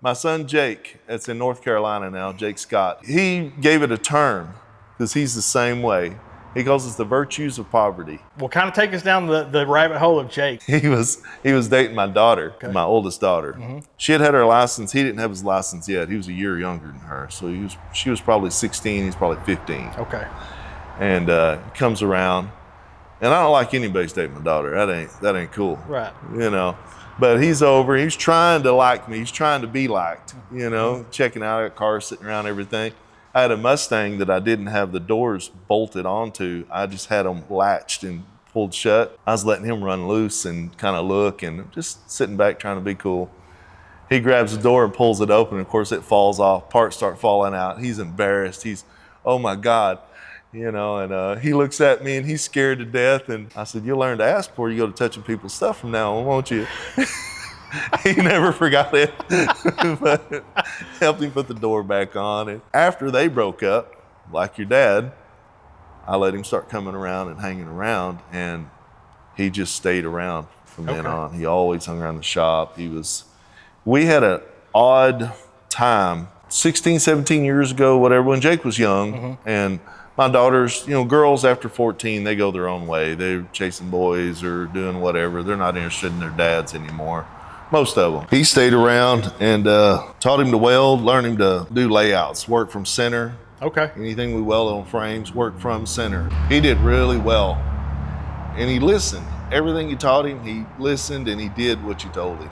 My son Jake, that's in North Carolina now, Jake Scott, he gave it a turn because he's the same way. He calls it the virtues of poverty. Well, kind of take us down the rabbit hole of Jake. He was dating my daughter, my oldest daughter. She had her license. He didn't have his license yet. He was a year younger than her. So she was probably 16, he's probably 15. Okay. And he comes around, and I don't like anybody's dating my daughter. That ain't cool. Right. You know. But he's over, he's trying to like me, he's trying to be liked, you know, checking out a car, sitting around, everything. I had a Mustang that I didn't have the doors bolted onto. I just had them latched and pulled shut. I was letting him run loose and kind of look and just sitting back trying to be cool. He grabs the door and pulls it open. Of course, it falls off. Parts start falling out. He's embarrassed. He's, oh my God, you know, and he looks at me and he's scared to death. And I said, you'll learn to ask before you go to touching people's stuff from now on, won't you? He never forgot it, but helped him put the door back on. And after they broke up, like your dad, I let him start coming around and hanging around, and he just stayed around from then on. He always hung around the shop. We had an odd time, 16, 17 years ago, whatever, when Jake was young, and my daughters, you know, girls after 14, they go their own way. They're chasing boys or doing whatever. They're not interested in their dads anymore. Most of them. He stayed around and taught him to weld, learned him to do layouts, work from center. Okay. Anything we welded on frames, work from center. He did really well. And he listened. Everything you taught him, he listened and he did what you told him.